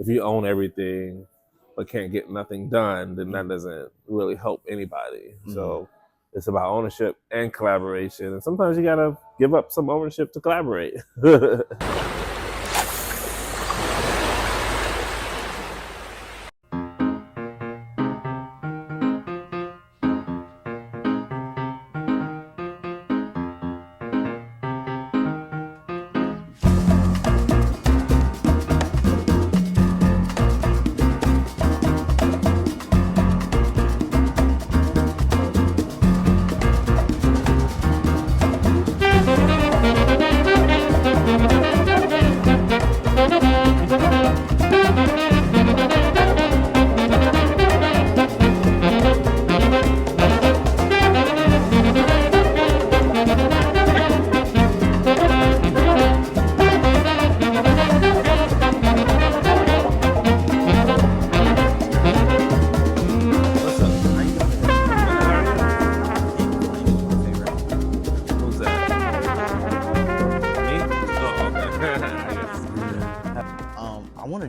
if you own everything but can't get nothing done, then that doesn't really help anybody. So it's about ownership and collaboration. And sometimes you gotta give up some ownership to collaborate.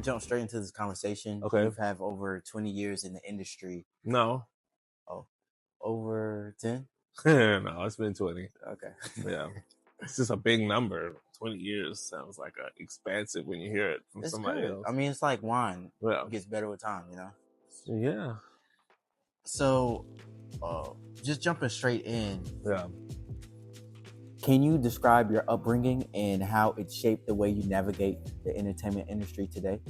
Jump straight into this conversation. Okay. You have over 20 years in the industry. No. Oh, over 10? No, it's been 20. Okay. Yeah. It's just a big number. 20 years sounds like expansive when you hear it from somebody else. I mean, it's like wine. Yeah. It gets better with time, you know? Yeah. So, just jumping straight in. Yeah. Can you describe your upbringing and how it shaped the way you navigate the entertainment industry today?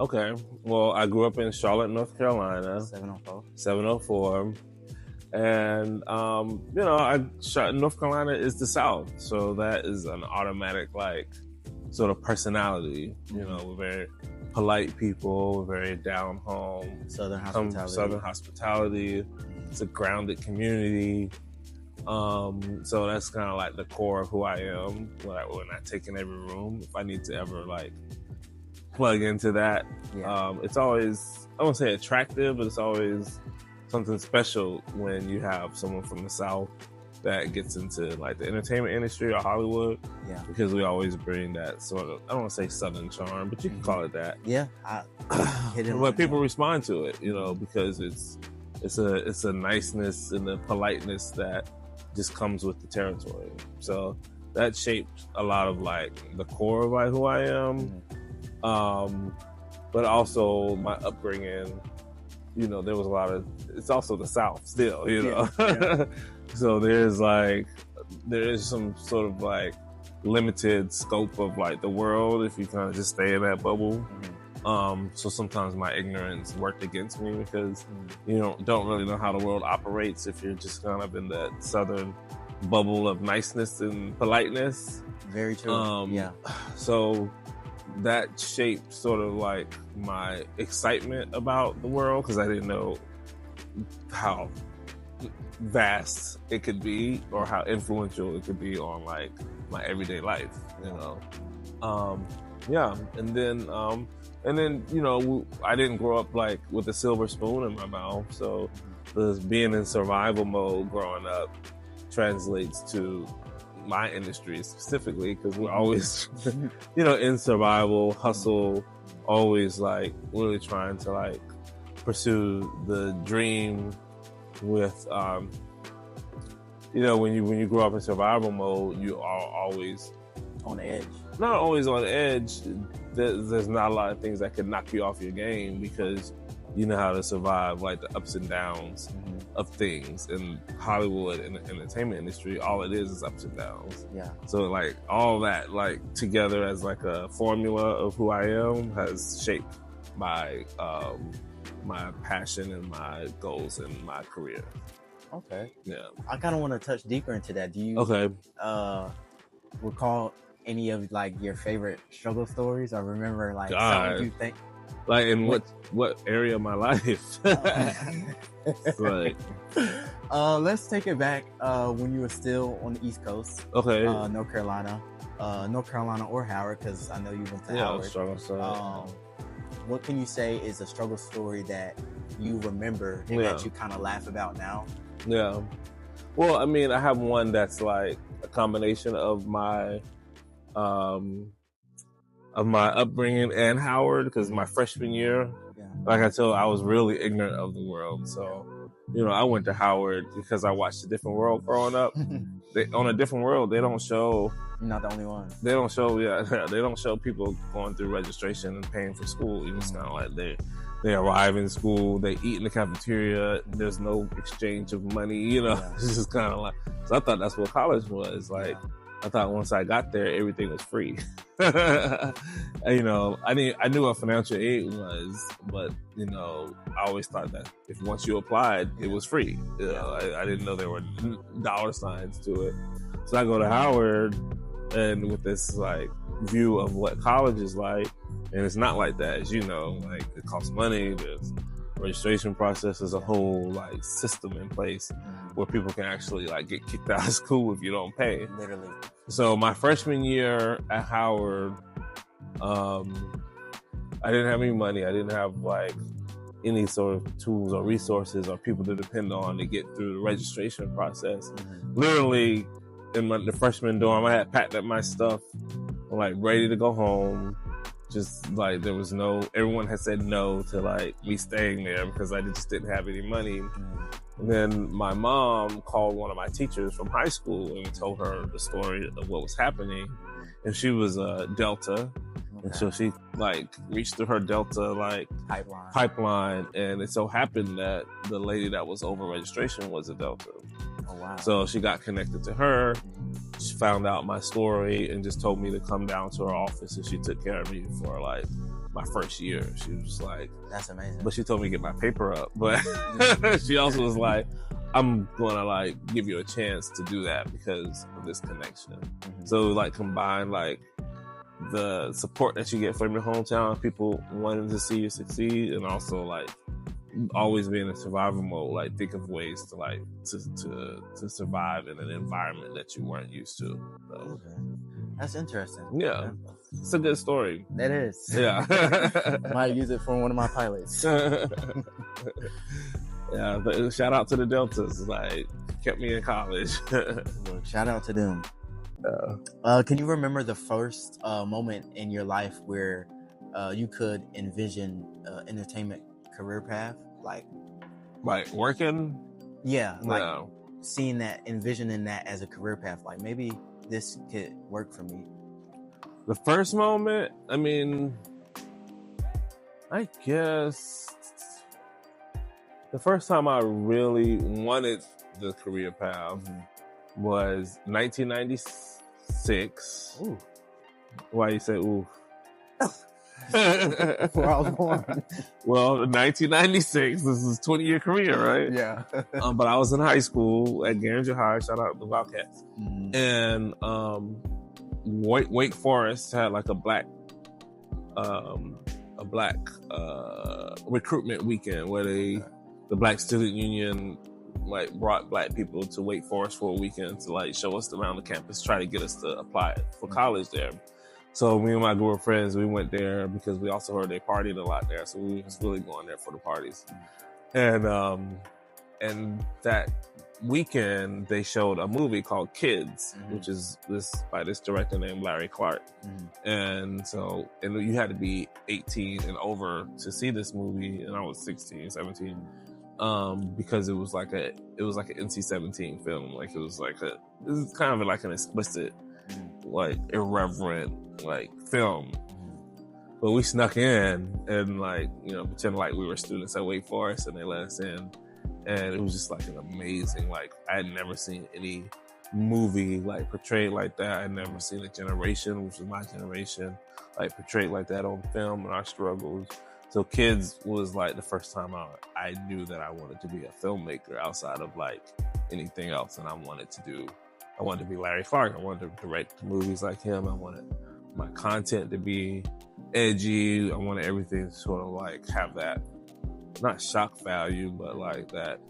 Okay. Well, I grew up in Charlotte, North Carolina. 704. And, North Carolina is the South. So that is an automatic, sort of personality. You know, we're very polite people, very down home. Southern hospitality. It's a grounded community. So that's kind of like the core of who I am. When I take in every room, if I need to ever plug into that, it's always, I won't say attractive, but it's always something special when you have someone from the South that gets into the entertainment industry or Hollywood. Yeah. Because we always bring that sort of, I don't want to say Southern charm, but you can call it that. Yeah. But people respond to it, because it's a niceness and a politeness that just comes with the territory. So that shaped a lot of the core of who I am. But also my upbringing, there was a lot of, it's also the South still, Yeah. So there is some sort of limited scope of the world if you kind of just stay in that bubble. So sometimes my ignorance worked against me because you don't really know how the world operates if you're just kind of in that Southern bubble of niceness and politeness. Very true. Yeah. So that shaped sort of my excitement about the world because I didn't know how vast it could be or how influential it could be on my everyday life, yeah. And then, I didn't grow up with a silver spoon in my mouth. So being in survival mode growing up translates to my industry specifically because we're always, in survival, hustle, always really trying to pursue the dream with, when you grow up in survival mode, you are always on the edge. Not always on the edge. There's not a lot of things that can knock you off your game because you know how to survive the ups and downs of things. In Hollywood and the entertainment industry, all it is ups and downs. Yeah. So all that together as a formula of who I am has shaped my my passion and my goals in my career. Okay. Yeah. I kind of want to touch deeper into that. Do you recall any of your favorite struggle stories or remember something you think in what area of my life? Let's take it back when you were still on the East Coast. Okay. North Carolina or Howard, because I know you went to Howard. Struggle. What can you say is a struggle story that you remember and that you kind of laugh about now? Yeah. Well, I mean, I have one that's a combination of my of my upbringing and Howard, because my freshman year, like I told, I was really ignorant of the world. So, I went to Howard because I watched A Different World growing up. On A Different World, they don't show. You're not the only one. They don't show. They don't show people going through registration and paying for school. It's kind of like they arrive in school, they eat in the cafeteria. There's no exchange of money. It's just kind of like. So I thought that's what college was like. I thought once I got there, everything was free. I knew what financial aid was, but I always thought that if once you applied, it was free. I didn't know there were dollar signs to it. So I go to Howard, and with this like view of what college is like, and it's not like that, as you know. Like, it costs money. There's registration process. There's a whole like system in place where people can actually like get kicked out of school if you don't pay. Literally. So my freshman year at Howard, I didn't have any money. I didn't have like any sort of tools or resources or people to depend on to get through the registration process. Literally, in the freshman dorm, I had packed up my stuff, like ready to go home. Just like everyone had said no to like me staying there because I just didn't have any money. And then my mom called one of my teachers from high school and told her the story of what was happening. And she was a Delta. And so she like reached through her Delta like pipeline. And it so happened that the lady that was over registration was a Delta. Oh, wow. So she got connected to her. She found out my story and just told me to come down to her office, and she took care of me for like my first year. She was just like, that's amazing. But she told me to get my paper up. But she also was like, I'm gonna like give you a chance to do that because of this connection. So like combine like the support that you get from your hometown, people wanting to see you succeed, and also like always being in survival mode, like think of ways to like to survive in an environment that you weren't used to. So, that's interesting. Yeah, it's a good story. That is. Yeah. Might use it for one of my pilots. Yeah, but shout out to the Deltas, like kept me in college. Shout out to them. Can you remember the first moment in your life where you could envision entertainment career path, like working? Yeah, like seeing that, envisioning that as a career path, like maybe this could work for me. The first moment, I mean, I guess the first time I really wanted the career path was 1996. Ooh. Why you say ooh? Where I was born. Well, 1996. This is 20-year career, right? Yeah. But I was in high school at Garnered High. Shout out to the Wildcats. And Wake Forest had like a black recruitment weekend where the Black Student Union like brought black people to Wake Forest for a weekend to like show us around the campus, try to get us to apply for college there. So me and my group of friends, we went there because we also heard they partied a lot there. So we was really going there for the parties. And that weekend they showed a movie called Kids, which is by this director named Larry Clark. And you had to be 18 and over to see this movie. And I was 16, 17. Because it was like an NC-17 film. Like it was kind of like an explicit, like irreverent, like film. But we snuck in and like, pretend like we were students at Wake Forest, and they let us in. And it was just like an amazing, like I had never seen any movie like portrayed like that. I had never seen A Generation, which was my generation, like portrayed like that on film and our struggles. So Kids was like the first time I knew that I wanted to be a filmmaker outside of like anything else. And I wanted to be Larry Clark. I wanted to direct movies like him. I wanted my content to be edgy. I wanted everything to sort of like have that, not shock value, but like that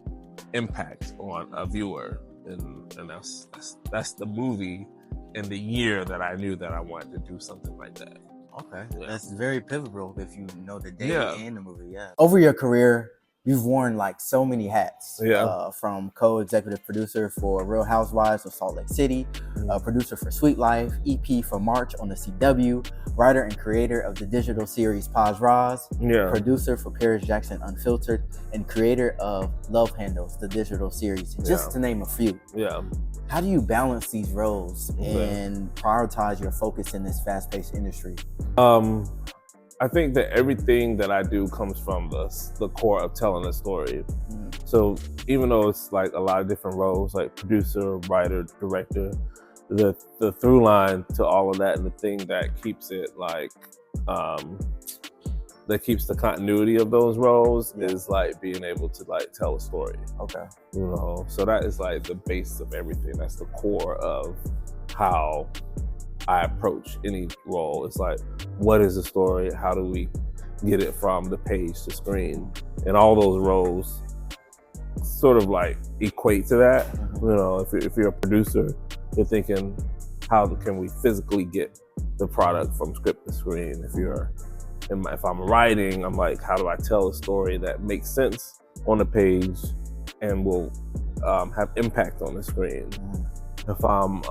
impact on a viewer. And that's the movie and the year that I knew that I wanted to do something like that. Okay, that's very pivotal if you know the date and the movie. Yeah. Over your career, you've worn like so many hats. Yeah. From co-executive producer for Real Housewives of Salt Lake City, producer for Sweet Life, EP for March on the CW, writer and creator of the digital series Paz Raz, producer for Paris Jackson Unfiltered, and creator of Love Handles, the digital series, just to name a few. Yeah. How do you balance these roles and prioritize your focus in this fast-paced industry? I think that everything that I do comes from the core of telling a story. So even though it's like a lot of different roles, like producer, writer, director, the through line to all of that, and the thing that keeps it like that keeps the continuity of those roles is like being able to like tell a story. Okay. You know, so that is like the base of everything. That's the core of how I approach any role. It's like, what is the story? How do we get it from the page to screen? And all those roles sort of like equate to that. You know, if you're a producer, you're thinking, how can we physically get the product from script to screen? If I'm writing, I'm like, how do I tell a story that makes sense on the page and will have impact on the screen? If I'm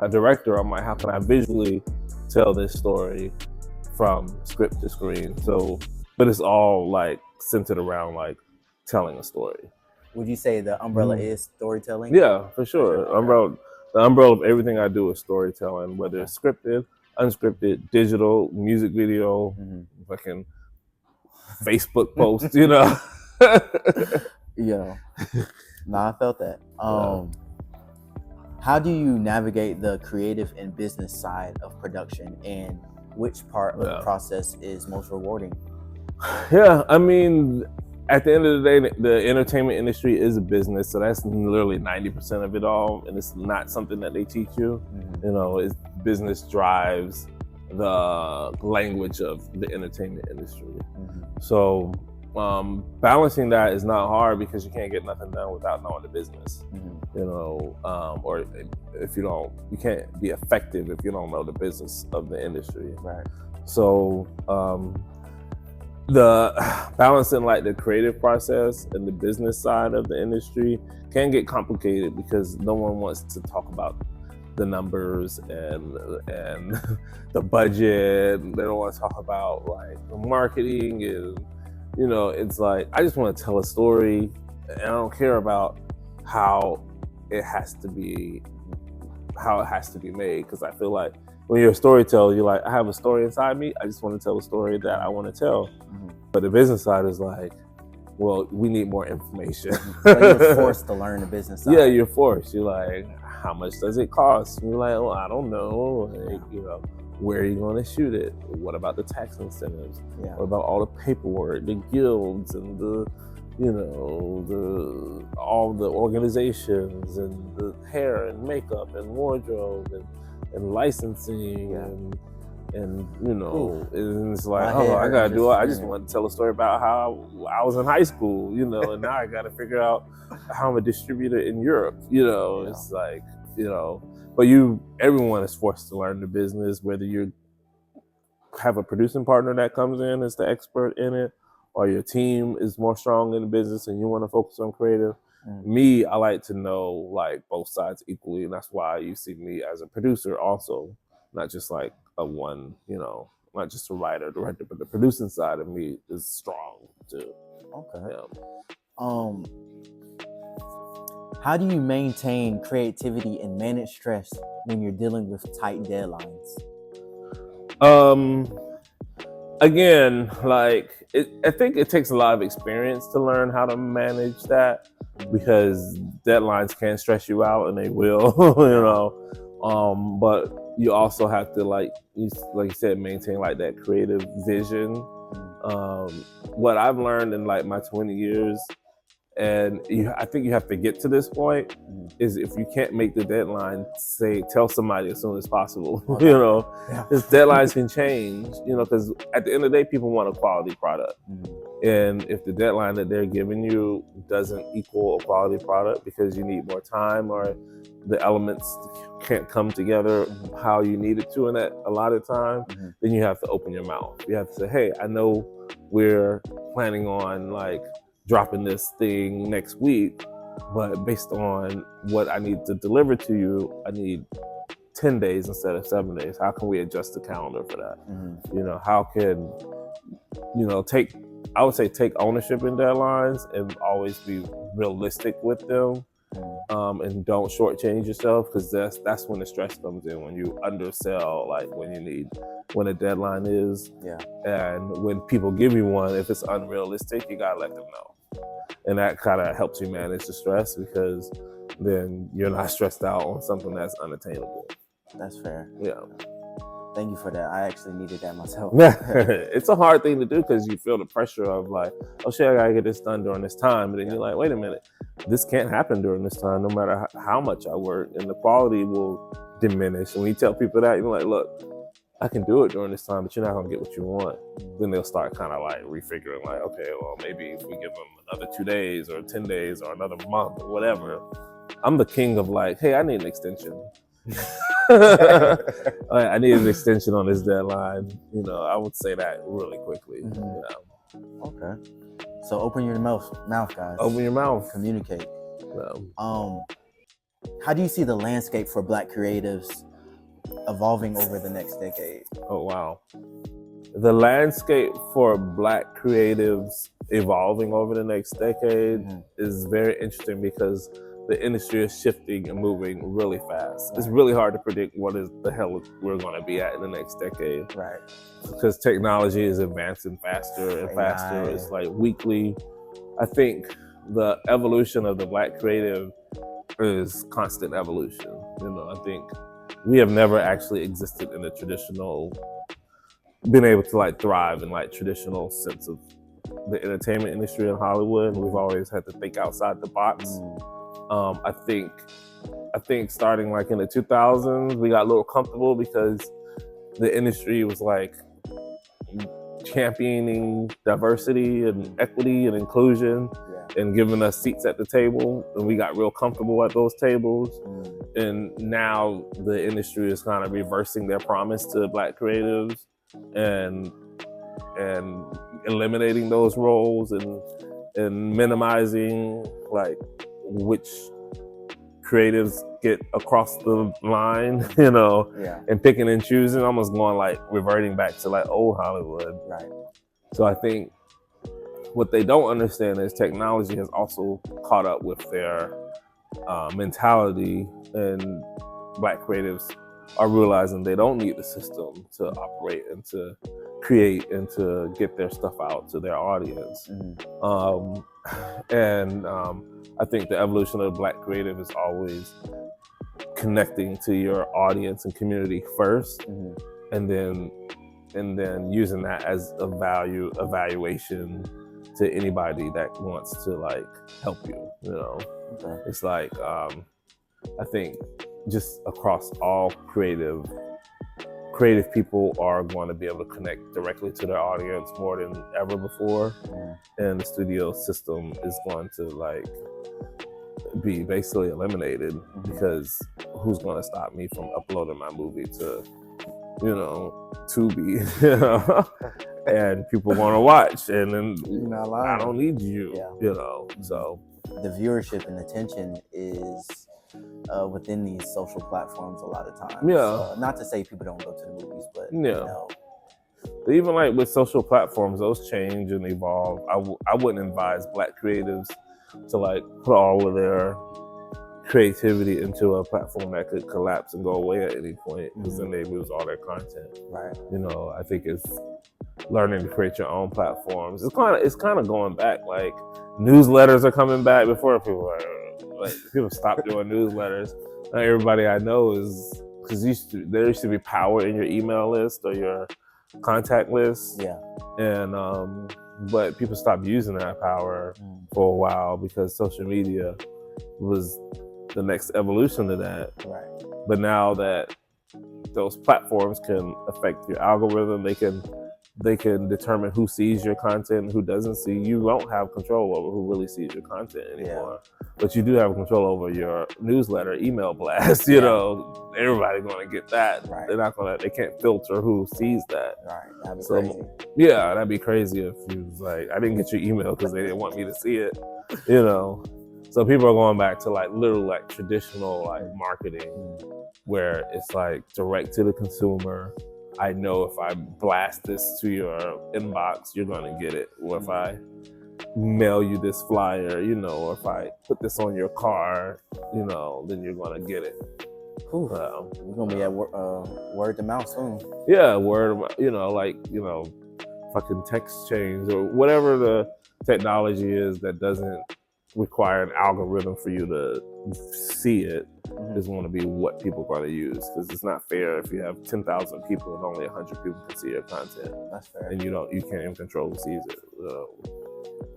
a director, I'm like, how can I visually tell this story from script to screen? So, but it's all like centered around like telling a story. Would you say the umbrella is storytelling? Yeah, for sure. The umbrella of everything I do is storytelling, whether it's scripted, unscripted, digital, music video, fucking Facebook post, you know. Yeah. I felt that. How do you navigate the creative and business side of production, and which part of the process is most rewarding? Yeah, I mean, at the end of the day, the entertainment industry is a business, so that's literally 90% of it all, and it's not something that they teach you. You know, business drives the language of the entertainment industry. So balancing that is not hard because you can't get nothing done without knowing the business. You know, or if you can't be effective if you don't know the business of the industry. Right. So the balancing like the creative process and the business side of the industry can get complicated because no one wants to talk about the numbers and the budget. They don't want to talk about like the marketing, and you know, it's like, I just want to tell a story and I don't care about how it has to be made, because I feel like when you're a storyteller, you're like, I have a story inside me. I just want to tell a story that I want to tell. But the business side is like, well, we need more information. So you're forced to learn the business side. Yeah, you're forced. You're like, how much does it cost? And you're like, well, I don't know. Like, you know, where are you going to shoot it? What about the tax incentives? What about all the paperwork, the guilds, and all the organizations, and the hair and makeup and wardrobe and licensing and you know, and it's like, I gotta do it. I just want to tell a story about how I was in high school, you know, and now I gotta figure out how I'm a distributor in Europe, you know. It's like, you know, but everyone is forced to learn the business, whether you have a producing partner that comes in as the expert in it, or your team is more strong in the business and you want to focus on creative. Me, I like to know like both sides equally, and that's why you see me as a producer also, not just like not just a writer, director, but the producing side of me is strong too. Okay. How do you maintain creativity and manage stress when you're dealing with tight deadlines? Again, like I think it takes a lot of experience to learn how to manage that, because deadlines can stress you out, and they will, you know. But you also have to, like you said, maintain like that creative vision. What I've learned in like my 20 years, and I think you have to get to this point, is if you can't make the deadline, tell somebody as soon as possible. You know, because deadlines can change. You know, because at the end of the day, people want a quality product. And if the deadline that they're giving you doesn't equal a quality product because you need more time or the elements can't come together how you need it to in that allotted time, then you have to open your mouth. You have to say, hey, I know we're planning on like dropping this thing next week, but based on what I need to deliver to you, I need 10 days instead of 7 days. How can we adjust the calendar for that? You know, how can, you know, I would say take ownership in deadlines and always be realistic with them. And don't shortchange yourself, because that's when the stress comes in, when you undersell, like when a deadline is. And when people give you one, if it's unrealistic, you gotta let them know. And that kind of helps you manage the stress, because then you're not stressed out on something that's unattainable. That's fair. Yeah. Thank you for that. I actually needed that myself. It's a hard thing to do because you feel the pressure of like, oh shit, I gotta get this done during this time. And then you're like, wait a minute, this can't happen during this time no matter how much I work, and the quality will diminish. And when you tell people that, you're like, look, I can do it during this time, but you're not gonna get what you want. Then they'll start kind of like refiguring, like, okay, well, maybe if we give them another 2 days or 10 days or another month or whatever. I'm the king of like, hey, I need an extension. I need an extension on this deadline. You know, I would say that really quickly. You know. Okay. So open your mouth, guys. Open your mouth. Communicate. How do you see the landscape for Black creatives evolving over the next decade? Oh, wow. The landscape for Black creatives evolving over the next decade is very interesting, because the industry is shifting and moving really fast. It's really hard to predict what is the hell we're going to be at in the next decade. Right. Because technology is advancing faster and faster. AI. It's like weekly. I think the evolution of the Black creative is constant evolution. You know, I think we have never actually existed in a traditional, been able to like thrive in like traditional sense of the entertainment industry in Hollywood. We've always had to think outside the box. I think starting like in the 2000s, we got a little comfortable because the industry was like championing diversity and equity and inclusion and giving us seats at the table. And we got real comfortable at those tables. And now the industry is kind of reversing their promise to Black creatives and eliminating those roles and minimizing like which creatives get across the line, you know, and picking and choosing, almost going like reverting back to like old Hollywood. Right. So I think what they don't understand is technology has also caught up with their mentality, and Black creatives are realizing they don't need the system to operate and to create and to get their stuff out to their audience. I think the evolution of the Black creative is always connecting to your audience and community first, and then using that as a value evaluation to anybody that wants to like help you. You know, it's like I think just across all creative people are going to be able to connect directly to their audience more than ever before, and the studio system is going to like be basically eliminated, because who's going to stop me from uploading my movie to, you know, Tubi, you know, and people want to watch, and then I don't need you, you know. So the viewership and attention is within these social platforms a lot of times. Not to say people don't go to the movies, but you know. Even like with social platforms, those change and evolve. I wouldn't advise Black creatives to like put all of their creativity into a platform that could collapse and go away at any point, because then they lose all their content. Right. You know, I think it's learning to create your own platforms. It's kind of going back. Like newsletters are coming back. Before people stopped doing newsletters. Not everybody I know is, because there used to be power in your email list or your contact list. And but people stopped using that power for a while because social media was the next evolution of that. Right. But now that those platforms can affect your algorithm, they can they can determine who sees your content and who doesn't see. You don't have control over who really sees your content anymore. Yeah. But you do have control over your newsletter, email blast. You know, everybody's going to get that. Right. They can't filter who sees that. Right. That'd be crazy. Yeah, that'd be crazy if you was like, I didn't get your email because they didn't want me to see it. You know, so people are going back to like literally like traditional like marketing, where it's like direct to the consumer. I know if I blast this to your inbox, you're gonna get it. Or if I mail you this flyer, you know, or if I put this on your car, you know, then you're gonna get it. We're gonna be at word to mouth soon. Yeah, word, you know, like, you know, fucking text chains or whatever the technology is that doesn't require an algorithm for you to see it. Is going to be what people are going to use, because it's not fair if you have 10,000 people and only 100 people can see your content. That's fair. And you can't even control who sees it.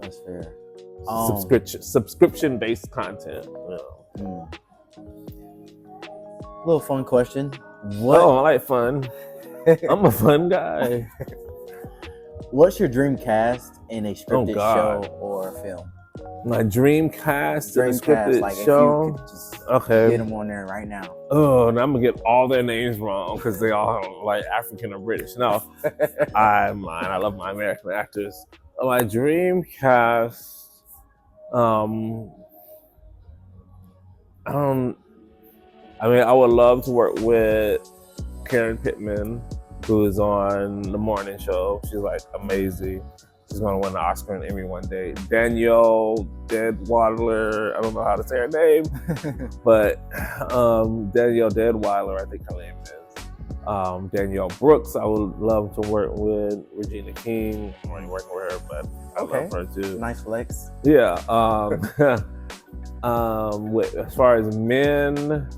That's fair. Subscription-based content. Little fun question. Oh, I like fun. I'm a fun guy. What's your dream cast in a scripted show or film? My dream cast in a scripted like show? If you could just get them on there right now. Oh, and I'm going to get all their names wrong because they all have like African or British. No, I love my American actors. My dream cast, I would love to work with Karen Pittman, who is on the morning show. She's like amazing. She's going to win the Oscar and Emmy one day. Danielle Deadwyler, I don't know how to say her name, but Danielle Deadwyler, I think her name is. Danielle Brooks, I would love to work with. Regina King, I'm already working with her, but I love her too. Nice flex. Yeah. As far as men,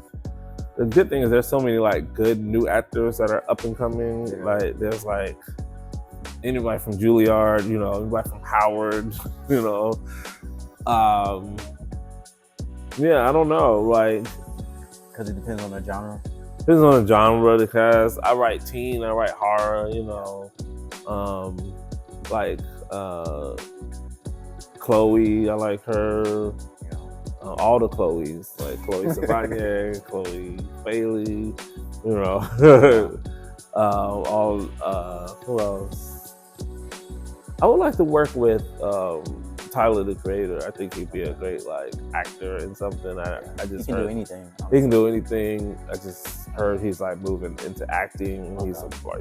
the good thing is there's so many like good new actors that are up and coming. Yeah. Like there's like anybody from Juilliard, you know, anybody from Howard, you know. Yeah, I don't know, like, because it depends on the genre. Depends on the genre, the cast. I write teen, I write horror, you know. Like Chloe, I like her. All the Chloes, like Chloe Sevigny, Chloe Bailey, you know. Who else? I would like to work with Tyler, the Creator. I think he'd be a great like actor in something. He can do anything. He can do anything. I just heard he's like moving into acting. Okay.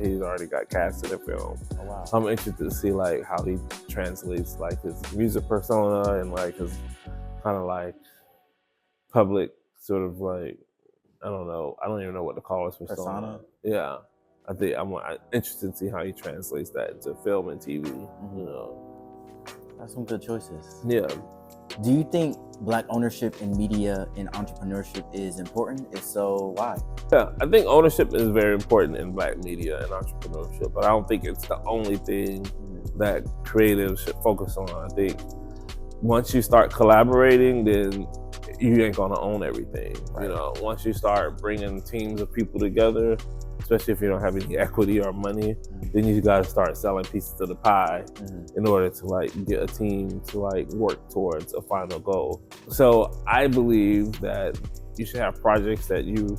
He's already got cast in a film. Oh, wow. I'm interested to see like how he translates like his music persona and like his kind of like public sort of like, I don't even know what to call his persona. Yeah. I think I'm interested to see how he translates that into film and TV. You know, that's some good choices. Yeah. Do you think Black ownership in media and entrepreneurship is important? If so, why? Yeah, I think ownership is very important in Black media and entrepreneurship, but I don't think it's the only thing that creatives should focus on. I think once you start collaborating, then you ain't gonna own everything. Right. You know, once you start bringing teams of people together, especially if you don't have any equity or money, then you gotta start selling pieces of the pie in order to like get a team to like work towards a final goal. So I believe that you should have projects that you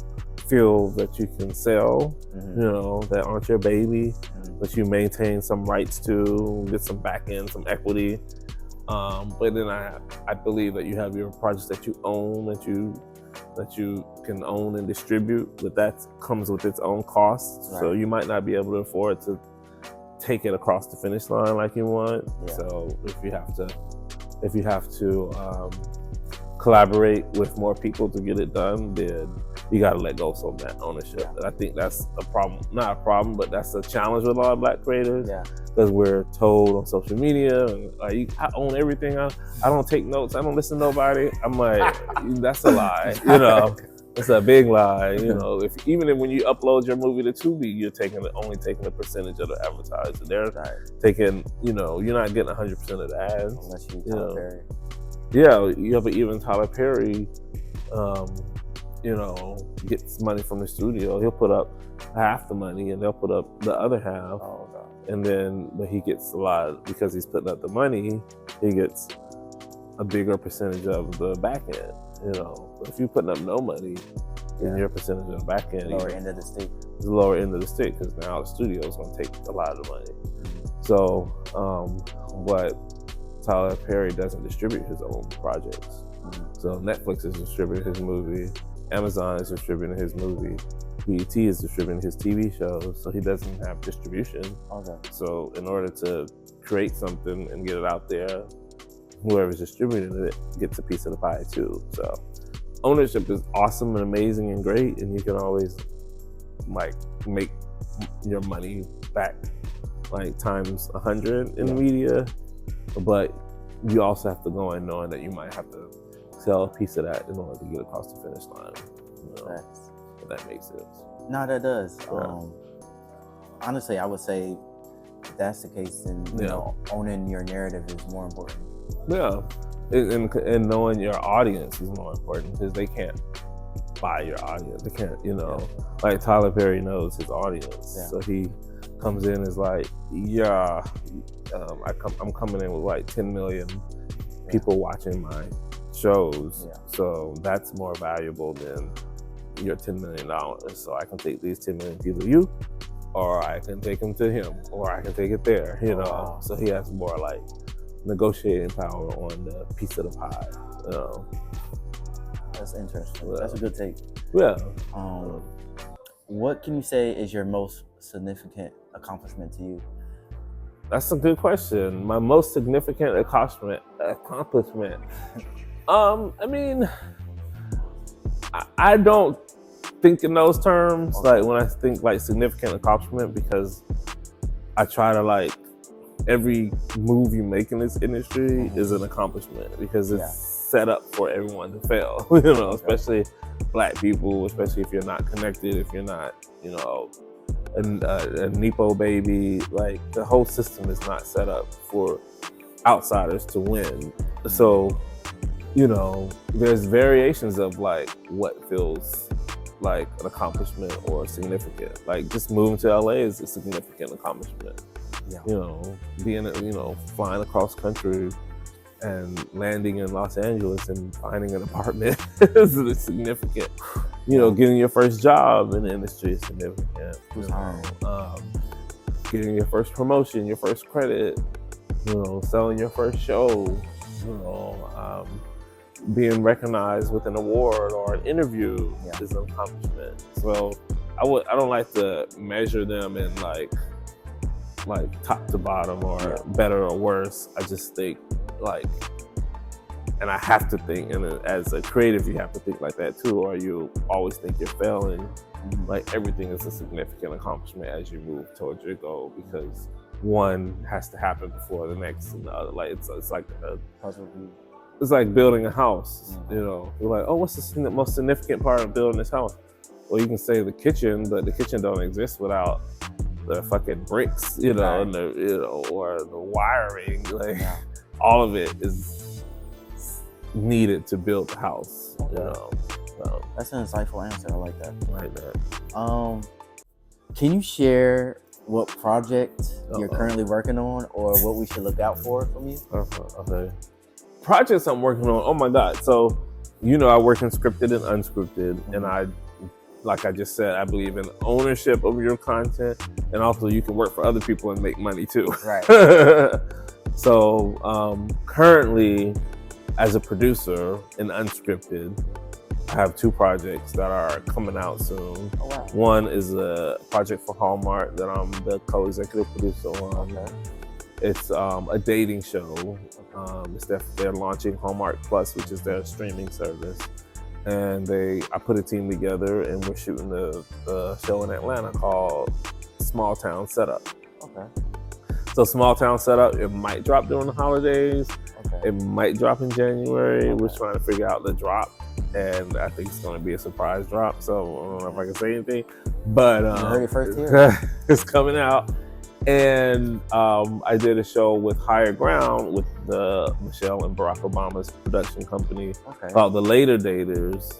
feel that you can sell, you know, that aren't your baby, but you maintain some rights to, get some back end, some equity. But then I believe that you have your projects that you own, that you can own and distribute, but that comes with its own costs. Right. So you might not be able to afford to take it across the finish line like you want. Yeah. So if you have to collaborate with more people to get it done, then you got to let go of some of that ownership. And I think that's a problem, not a problem, but that's a challenge with a lot of Black creators. Yeah. Because we're told on social media, like, I own everything. I don't take notes. I don't listen to nobody. I'm like, that's a lie. You know, it's a big lie. You know, even when you upload your movie to Tubi, you're only taking a percentage of the advertiser. They're taking, you know, you're not getting 100% of the ads. Unless you Tyler Perry. Yeah, you have even Tyler Perry, you know, gets money from the studio. He'll put up half the money and they'll put up the other half. Oh, God. but he gets a lot because he's putting up the money. He gets a bigger percentage of the back end. But if you're putting up no money, then your percentage of the back end lower end of the stick. Is the lower end of the stick because now the studio is going to take a lot of the money. So, what Tyler Perry doesn't distribute his own projects. So Netflix is distributing his movie, Amazon is distributing his movie, BET is distributing his TV shows, so he doesn't have distribution. Okay. So in order to create something and get it out there, whoever's distributing it gets a piece of the pie too. So ownership is awesome and amazing and great, and you can always like make your money back like times 100 in media, but you also have to go in knowing that you might have to sell a piece of that in order to get across the finish line. If that makes sense. No, that does. Honestly, I would say if that's the case, then you know, owning your narrative is more important. Yeah, and knowing your audience is more important because they can't buy your audience. They can't, like Tyler Perry knows his audience, so he comes in as like, I'm coming in with like 10 million people watching my shows, so that's more valuable than your $10 million. So I can take these 10 million people to you, or I can take them to him, or I can take it there, So he has more like negotiating power on the piece of the pie. That's interesting. That's a good take. Yeah. What can you say is your most significant accomplishment to you? That's a good question. My most significant accomplishment. I mean, I don't think in those terms. Like when I think like significant accomplishment, because I try to like every move you make in this industry is an accomplishment because it's set up for everyone to fail. Especially Black people, especially if you're not connected, if you're not, a Nepo baby. Like the whole system is not set up for outsiders to win. So, there's variations of like what feels like an accomplishment or significant. Like just moving to LA is a significant accomplishment. Flying across country and landing in Los Angeles and finding an apartment is significant. Getting your first job in the industry is significant. Getting your first promotion, your first credit, selling your first show, being recognized with an award or an interview is an accomplishment. So I don't like to measure them in like top to bottom or better or worse. I just think and I have to think, and as a creative, you have to think like that too, or you always think you're failing. Like everything is a significant accomplishment as you move towards your goal, because one has to happen before the next and the other. Like it's like a puzzle. It's like building a house. You're like, oh, what's the most significant part of building this house? Well, you can say the kitchen, but the kitchen don't exist without the fucking bricks, and the or the wiring. Like all of it is needed to build the house. That's an insightful answer. I like that. Can you share what project you're currently working on, or what we should look out for from you? Okay. Projects I'm working on. Oh my God. So, I work in scripted and unscripted, and like I just said, I believe in ownership of your content, and also you can work for other people and make money too. Right. So currently, as a producer in unscripted, I have 2 projects that are coming out soon. Oh, wow. One is a project for Hallmark that I'm the co-executive producer on. Okay. It's a dating show. They're launching Hallmark Plus, which is their streaming service. And I put a team together, and we're shooting the show in Atlanta called Small Town Setup. Okay. So Small Town Setup, it might drop during the holidays. Okay. It might drop in January. Okay. We're trying to figure out the drop, and I think it's going to be a surprise drop. So I don't know if I can say anything, but you heard it first here. It's coming out. And I did a show with Higher Ground with Michelle and Barack Obama's production company called The Later Daters.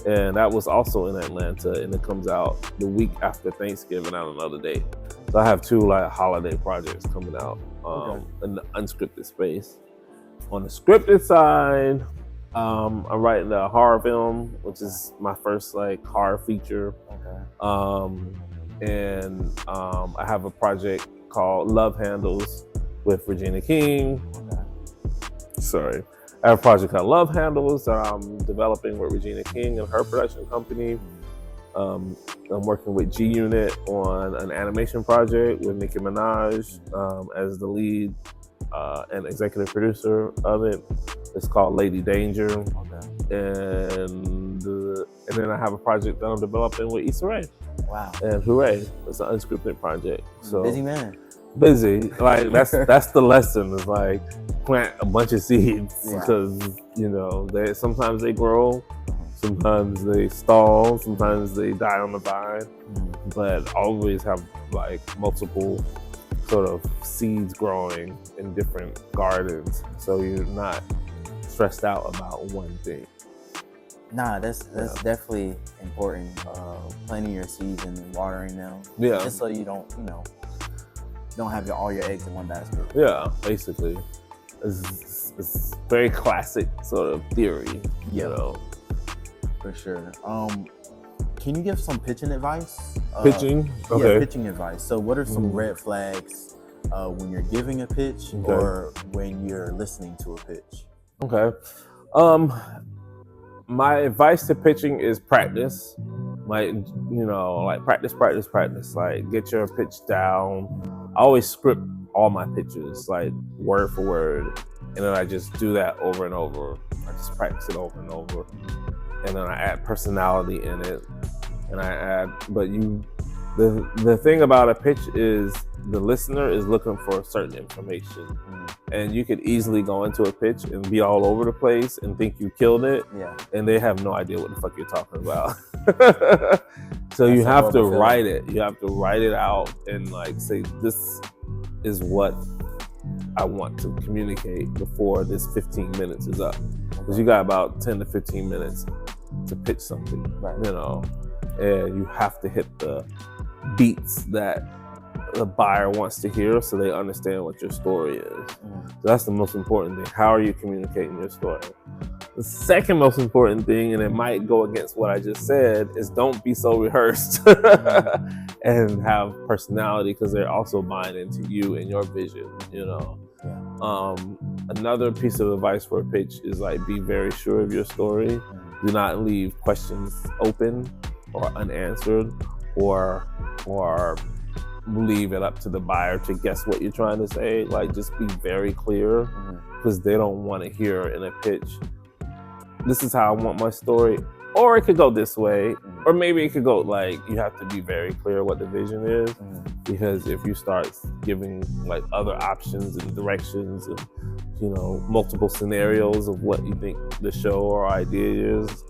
And that was also in Atlanta, and it comes out the week after Thanksgiving on another date. So So I have 2 like holiday projects coming out in the unscripted space. On the scripted side, I'm writing a horror film, which is my first like horror feature. And I have a project called Love Handles with Regina King. Sorry. I have a project called Love Handles that I'm developing with Regina King and her production company. I'm working with G Unit on an animation project with Nicki Minaj as the lead and executive producer of it. It's called Lady Danger. And then I have a project that I'm developing with Issa Rae. Wow. And hooray, it's an unscripted project. So busy man. Busy. Like that's the lesson. It's like plant a bunch of seeds because sometimes they grow, sometimes they stall, sometimes they die on the vine, but always have like multiple sort of seeds growing in different gardens, so you're not stressed out about one thing. Nah, that's definitely important. Planting your seeds and watering them. Yeah. Just so you don't have all your eggs in one basket. Yeah, basically. It's very classic sort of theory. For sure. Can you give some pitching advice? Pitching? Okay. Yeah, pitching advice. So what are some red flags when you're giving a pitch or when you're listening to a pitch? Okay. My advice to pitching is practice. Like practice. Like get your pitch down. I always script all my pitches, like word for word. And then I just do that over and over. I just practice it over and over. And then I add personality in it. And the thing about a pitch is the listener is looking for certain information. And you could easily go into a pitch and be all over the place and think you killed it. And they have no idea what the fuck you're talking about. So you have to write it. You have to write it out and like say, this is what I want to communicate before this 15 minutes is up. Because you got about 10 to 15 minutes to pitch something, and you have to hit the beats that the buyer wants to hear so they understand what your story is. So that's the most important thing. How are you communicating your story? The second most important thing, and it might go against what I just said, is don't be so rehearsed and have personality, because they're also buying into you and your vision, Another piece of advice for a pitch is like be very sure of your story. Do not leave questions open or unanswered or leave it up to the buyer to guess what you're trying to say. Like just be very clear, because they don't want to hear in a pitch, this is how I want my story, or it could go this way, or maybe it could go like, you have to be very clear what the vision is, because if you start giving like other options and directions and multiple scenarios of what you think the show or idea is,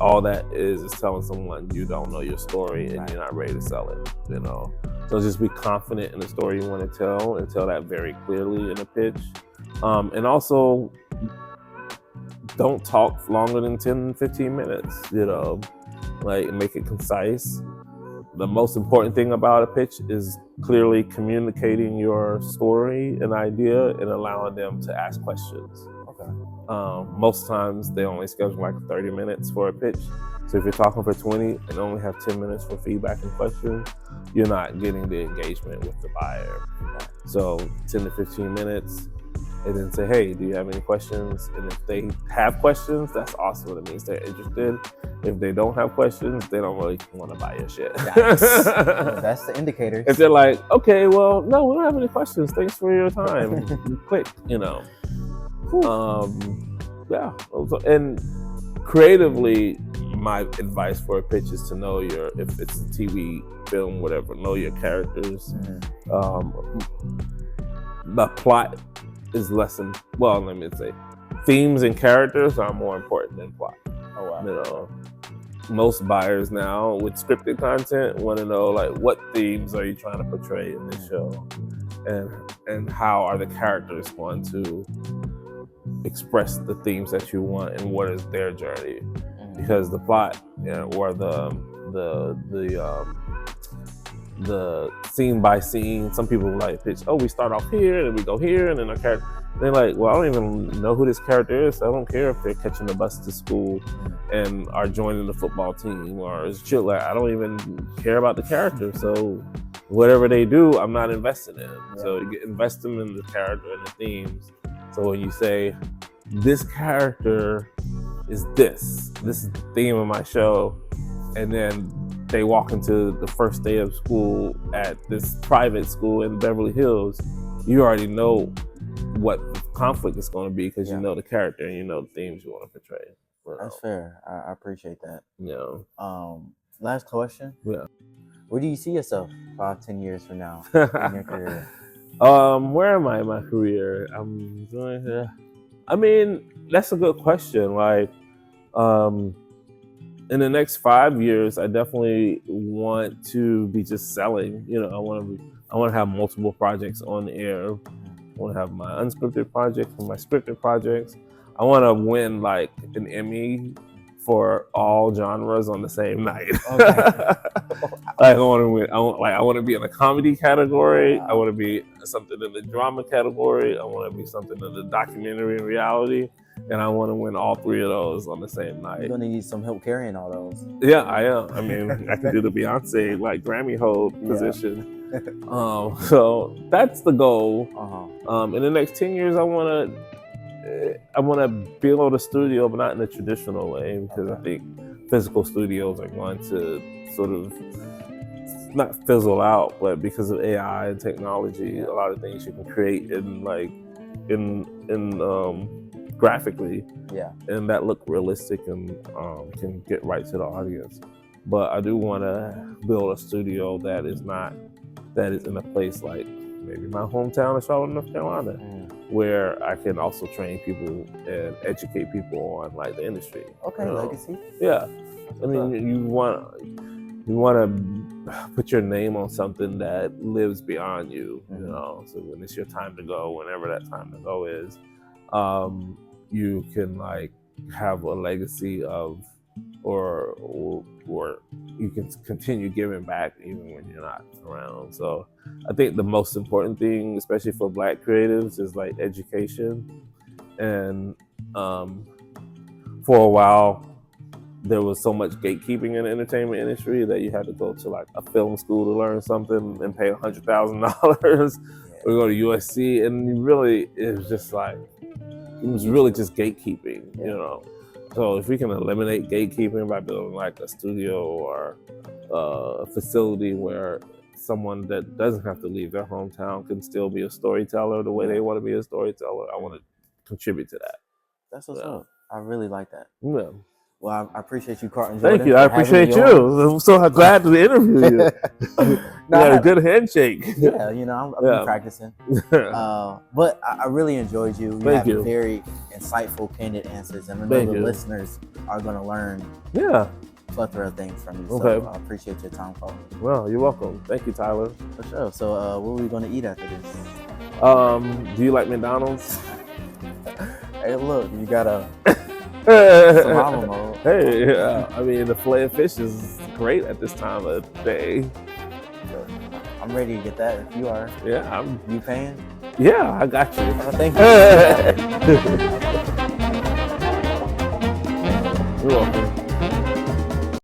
all that is telling someone you don't know your story and you're not ready to sell it, So just be confident in the story you want to tell and tell that very clearly in a pitch. And also, don't talk longer than 10, 15 minutes, like make it concise. The most important thing about a pitch is clearly communicating your story and idea and allowing them to ask questions. Most times they only schedule like 30 minutes for a pitch. So if you're talking for 20 and only have 10 minutes for feedback and questions, you're not getting the engagement with the buyer. So 10 to 15 minutes, and then say, hey, do you have any questions? And if they have questions, that's awesome. It means they're interested. If they don't have questions, they don't really want to buy your shit. That's the indicator. If they're like, okay, well, no, we don't have any questions. Thanks for your time. Click, And creatively, my advice for a pitch is to know if it's a TV, film, whatever, know your characters. The plot is themes and characters are more important than plot. Most buyers now with scripted content want to know like, what themes are you trying to portray in this show, and how are the characters going to express the themes that you want, and what is their journey? Because the plot or the the scene by scene. Some people like pitch, oh, we start off here and we go here, and then our character. They're like, well, I don't even know who this character is. So I don't care if they're catching the bus to school and are joining the football team or it's chill. Like, I don't even care about the character. So whatever they do, I'm not invested in. Yeah. So you invest them in the character and the themes. So when you say, this character is this is the theme of my show, and then they walk into the first day of school at this private school in Beverly Hills, you already know what the conflict is going to be because you know the character and you know the themes you want to portray. That's fair. I appreciate that. Yeah. Last question. Yeah. Where do you see yourself 5-10 years from now in your career? Where am I in my career? I mean, that's a good question. Like, in the next 5 years, I definitely want to be just selling. You know, I want to have multiple projects on the air. I want to have my unscripted projects and my scripted projects. I want to win like an Emmy for all genres on the same night. Okay. Like I want to win. I want to be in the comedy category. Wow. I want to be something in the drama category. I want to be something in the documentary and reality. And I want to win all three of those on the same night. You're gonna need some help carrying all those. Yeah, I am. I mean, I can do the Beyonce like Grammy hold position. So that's the goal. In the next 10 years, I want to build a studio, but not in a traditional way, because I think physical studios are going to sort of not fizzle out, but because of AI and technology, a lot of things you can create graphically, and that look realistic and can get right to the audience. But I do want to build a studio that is in a place like maybe my hometown of Charlotte, North Carolina, where I can also train people and educate people on like the industry. Okay, legacy. Yeah, I mean, you want to put your name on something that lives beyond you. You know, so when it's your time to go, whenever that time to go is, you can like have a legacy of, or you can continue giving back even when you're not around. So I think the most important thing, especially for Black creatives, is like education. And for a while, there was so much gatekeeping in the entertainment industry that you had to go to like a film school to learn something and pay $100,000 or go to USC. And really, it was really just gatekeeping, you know. So if we can eliminate gatekeeping by building like a studio or a facility where someone that doesn't have to leave their hometown can still be a storyteller the way they want to be a storyteller, I want to contribute to that. That's what's up. I really like that. Yeah. Well, I appreciate you, Carlton Jordan. Thank you. I appreciate you. I'm so glad to interview you. You had a good handshake. Yeah, you know, I've been practicing. But I really enjoyed you. You had very insightful, candid answers. And I know the listeners are going to learn a plethora of things from you. So I appreciate your time, Carlton. Well, you're welcome. Thank you, Tyler. For sure. So what are we going to eat after this? Do you like McDonald's? Hey, look, you got a... survival mode. Hey, I mean, the filet of fish is great at this time of day. I'm ready to get that if you are. Yeah, You paying? Yeah, I got you. Thank you. You're welcome.